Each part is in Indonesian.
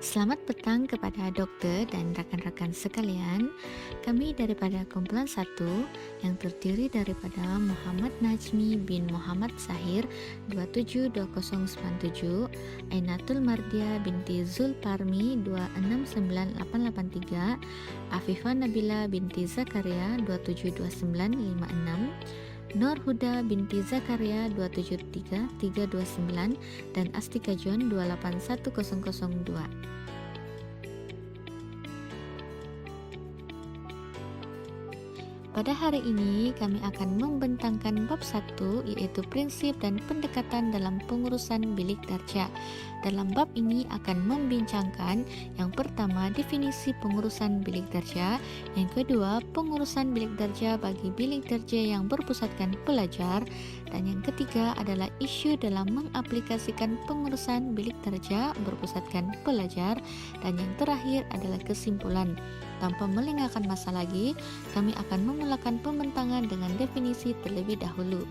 Selamat petang kepada dokter dan rekan-rekan sekalian. Kami daripada kumpulan satu yang terdiri daripada Muhammad Najmi bin Muhammad Zahir 272097, Ainatul Mardia binti Zulparmi 269883, Afifah Nabila binti Zakaria 272956, Nur Huda binti Zakaria 273329, dan Astika John 281002. Pada hari ini kami akan membentangkan bab 1, yaitu prinsip dan pendekatan dalam pengurusan bilik darjah. Dalam bab ini akan membincangkan yang pertama definisi pengurusan bilik darjah, yang kedua pengurusan bilik darjah bagi bilik darjah yang berpusatkan pelajar, dan yang ketiga adalah isu dalam mengaplikasikan pengurusan bilik darjah berpusatkan pelajar, dan yang terakhir adalah kesimpulan. Tanpa melengahkan masa lagi, kami akan memulakan pembentangan dengan definisi terlebih dahulu.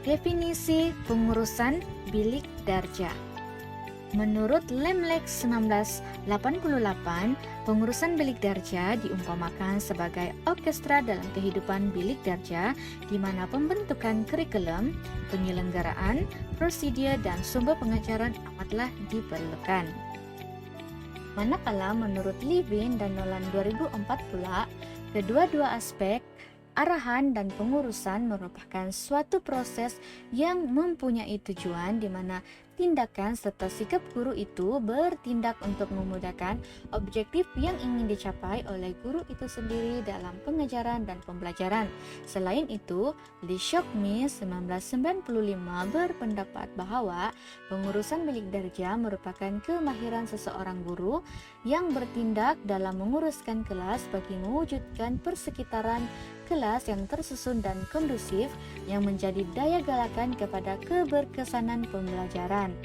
Definisi pengurusan bilik darjah. Menurut Lemlex 1988, pengurusan bilik darjah diumpamakan sebagai orkestra dalam kehidupan bilik darjah, di mana pembentukan kurikulum, penyelenggaraan, prosedur, dan sumber pengajaran amatlah diperlukan. Manakala menurut Levin dan Nolan 2004 pula, kedua-dua aspek arahan dan pengurusan merupakan suatu proses yang mempunyai tujuan, di mana tindakan serta sikap guru itu bertindak untuk memudahkan objektif yang ingin dicapai oleh guru itu sendiri dalam pengajaran dan pembelajaran. Selain itu, Lee Shock-mi 1995 berpendapat bahwa pengurusan bilik darjah merupakan kemahiran seseorang guru yang bertindak dalam menguruskan kelas bagi mewujudkan persekitaran kelas yang tersusun dan kondusif, yang menjadi daya galakan kepada keberkesanan pembelajaran.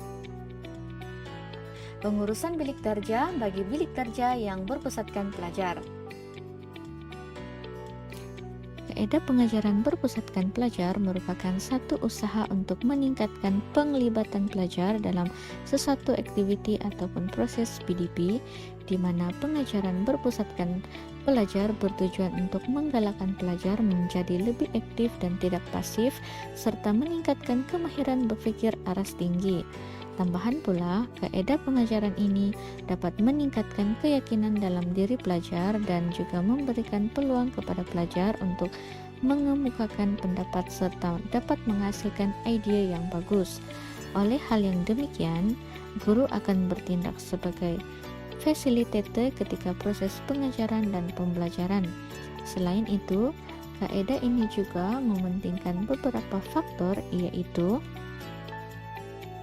Pengurusan bilik darjah bagi bilik darjah yang berpusatkan pelajar. Kaidah pengajaran berpusatkan pelajar merupakan satu usaha untuk meningkatkan penglibatan pelajar dalam sesuatu aktiviti ataupun proses PDP, di mana pengajaran berpusatkan pelajar bertujuan untuk menggalakkan pelajar menjadi lebih aktif dan tidak pasif, serta meningkatkan kemahiran berpikir aras tinggi. Tambahan pula, kaidah pengajaran ini dapat meningkatkan keyakinan dalam diri pelajar dan juga memberikan peluang kepada pelajar untuk mengemukakan pendapat serta dapat menghasilkan ide yang bagus. Oleh hal yang demikian, guru akan bertindak sebagai fasilitator ketika proses pengajaran dan pembelajaran. Selain itu, kaidah ini juga mementingkan beberapa faktor, yaitu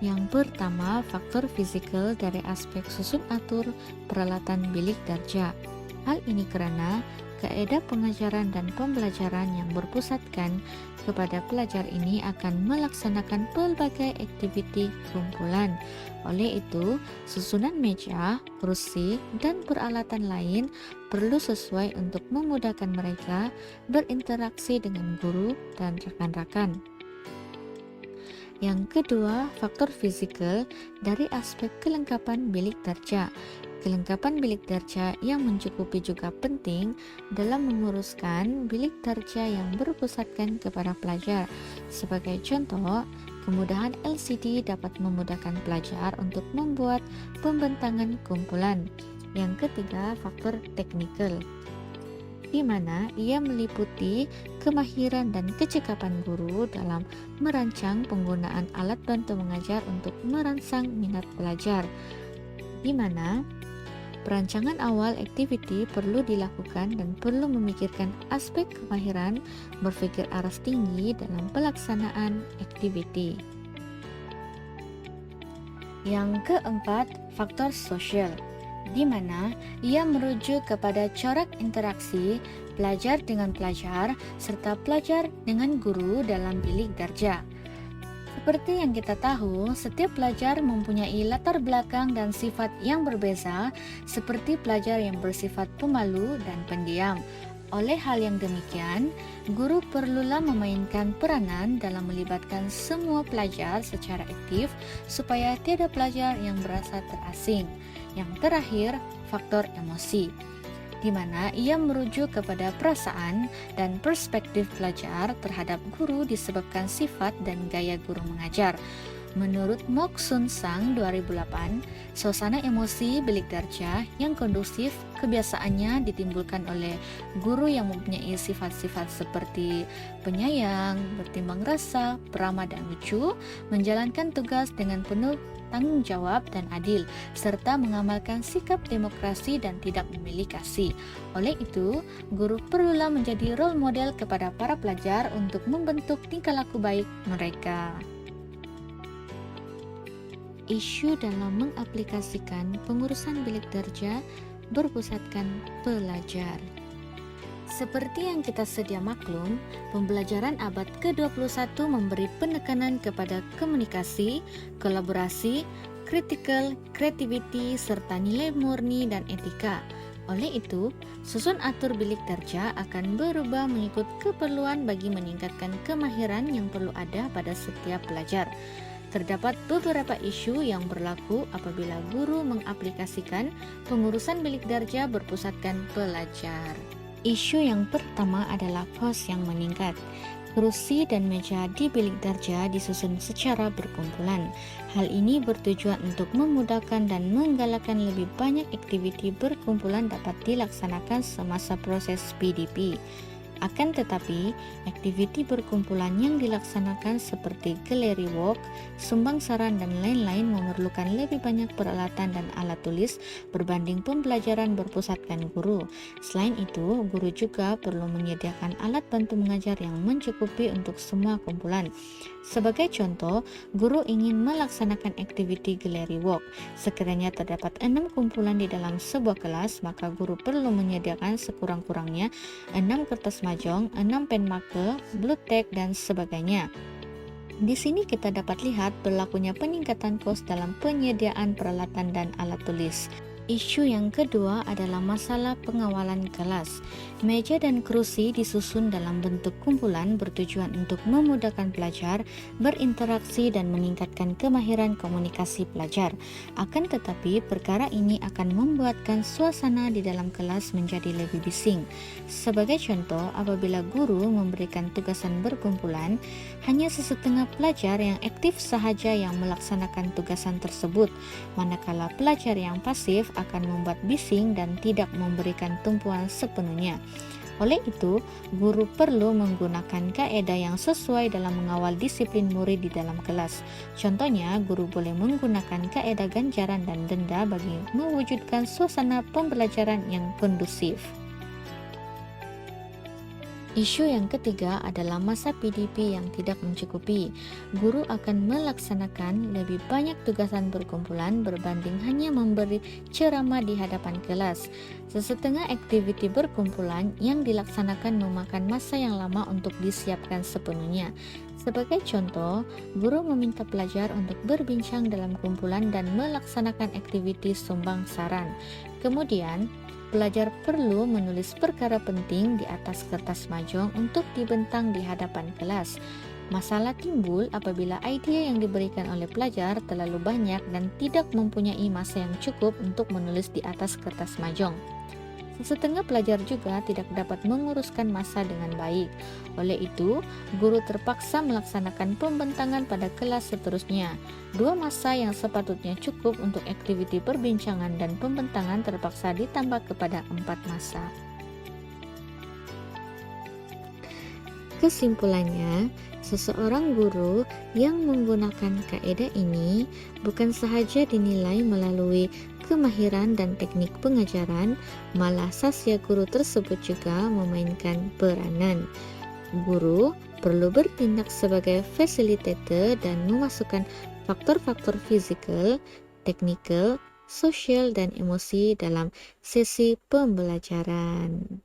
yang pertama, faktor fisikal dari aspek susun atur peralatan bilik darjah. Hal ini karena kaidah pengajaran dan pembelajaran yang berpusatkan kepada pelajar ini akan melaksanakan pelbagai aktiviti kumpulan. Oleh itu, susunan meja, kursi, dan peralatan lain perlu sesuai untuk memudahkan mereka berinteraksi dengan guru dan rekan-rekan. Yang kedua, faktor fisikal dari aspek kelengkapan bilik darjah. Kelengkapan bilik darjah yang mencukupi juga penting dalam menguruskan bilik darjah yang berpusatkan kepada pelajar. Sebagai contoh, kemudahan LCD dapat memudahkan pelajar untuk membuat pembentangan kumpulan. Yang ketiga, faktor teknikal, di mana ia meliputi kemahiran dan kecekapan guru dalam merancang penggunaan alat bantu mengajar untuk merangsang minat pelajar, di mana perancangan awal aktiviti perlu dilakukan dan perlu memikirkan aspek kemahiran berpikir aras tinggi dalam pelaksanaan aktiviti. Yang keempat, faktor sosial, di mana ia merujuk kepada corak interaksi pelajar dengan pelajar serta pelajar dengan guru dalam bilik darjah. Seperti yang kita tahu, setiap pelajar mempunyai latar belakang dan sifat yang berbeza, seperti pelajar yang bersifat pemalu dan pendiam. Oleh hal yang demikian, guru perlulah memainkan peranan dalam melibatkan semua pelajar secara aktif supaya tiada pelajar yang merasa terasing. Yang terakhir, faktor emosi, di mana ia merujuk kepada perasaan dan perspektif pelajar terhadap guru disebabkan sifat dan gaya guru mengajar. Menurut Mok Sun Sang 2008, suasana emosi bilik darjah yang kondusif kebiasaannya ditimbulkan oleh guru yang mempunyai sifat-sifat seperti penyayang, bertimbang rasa, peramah dan lucu, menjalankan tugas dengan penuh tanggung jawab dan adil, serta mengamalkan sikap demokrasi dan tidak memilih kasih. Oleh itu, guru perlulah menjadi role model kepada para pelajar untuk membentuk tingkah laku baik mereka. Isu dalam mengaplikasikan pengurusan bilik darjah berpusatkan pelajar. Seperti yang kita sedia maklum, pembelajaran abad ke-21 memberi penekanan kepada komunikasi, kolaborasi, critical, creativity, serta nilai murni dan etika. Oleh itu, susun atur bilik darjah akan berubah mengikut keperluan bagi meningkatkan kemahiran yang perlu ada pada setiap pelajar. Terdapat beberapa isu yang berlaku apabila guru mengaplikasikan pengurusan bilik darjah berpusatkan pelajar. Isu yang pertama adalah kos yang meningkat. Kursi dan meja di bilik darjah disusun secara berkumpulan. Hal ini bertujuan untuk memudahkan dan menggalakkan lebih banyak aktiviti berkumpulan dapat dilaksanakan semasa proses PDP. Akan tetapi, aktiviti berkumpulan yang dilaksanakan seperti gallery walk, sumbang saran dan lain-lain memerlukan lebih banyak peralatan dan alat tulis berbanding pembelajaran berpusatkan guru. Selain itu, guru juga perlu menyediakan alat bantu mengajar yang mencukupi untuk semua kumpulan. Sebagai contoh, guru ingin melaksanakan aktiviti gallery walk. Sekiranya terdapat 6 kumpulan di dalam sebuah kelas, maka guru perlu menyediakan sekurang-kurangnya 6 kertas mahjong, 6 pen marker, blue tack, dan sebagainya. Di sini kita dapat lihat berlakunya peningkatan kos dalam penyediaan peralatan dan alat tulis. Isu yang kedua adalah masalah pengawalan kelas. Meja dan kursi disusun dalam bentuk kumpulan bertujuan untuk memudahkan pelajar berinteraksi dan meningkatkan kemahiran komunikasi pelajar. Akan tetapi, perkara ini akan membuatkan suasana di dalam kelas menjadi lebih bising. Sebagai contoh, apabila guru memberikan tugasan berkumpulan, hanya sesetengah pelajar yang aktif sahaja yang melaksanakan tugasan tersebut, manakala pelajar yang pasif akan membuat bising dan tidak memberikan tumpuan sepenuhnya. Oleh itu, guru perlu menggunakan kaedah yang sesuai dalam mengawal disiplin murid di dalam kelas. Contohnya, guru boleh menggunakan kaedah ganjaran dan denda bagi mewujudkan suasana pembelajaran yang kondusif. Isu yang ketiga adalah masa PDP yang tidak mencukupi. Guru akan melaksanakan lebih banyak tugasan berkumpulan berbanding hanya memberi ceramah di hadapan kelas. Sesetengah aktiviti berkumpulan yang dilaksanakan memakan masa yang lama untuk disiapkan sepenuhnya. Sebagai contoh, guru meminta pelajar untuk berbincang dalam kumpulan dan melaksanakan aktiviti sumbang saran. Kemudian, pelajar perlu menulis perkara penting di atas kertas mahjong untuk dibentang di hadapan kelas. Masalah timbul apabila idea yang diberikan oleh pelajar terlalu banyak dan tidak mempunyai masa yang cukup untuk menulis di atas kertas mahjong. Sesetengah pelajar juga tidak dapat menguruskan masa dengan baik. Oleh itu, guru terpaksa melaksanakan pembentangan pada kelas seterusnya. 2 masa yang sepatutnya cukup untuk aktiviti perbincangan dan pembentangan terpaksa ditambah kepada 4 masa. Kesimpulannya, seseorang guru yang menggunakan kaedah ini bukan sahaja dinilai melalui kemahiran dan teknik pengajaran, malah sasya guru tersebut juga memainkan peranan. Guru perlu bertindak sebagai fasilitator dan memasukkan faktor-faktor fisikal, teknikal, sosial, dan emosi dalam sesi pembelajaran.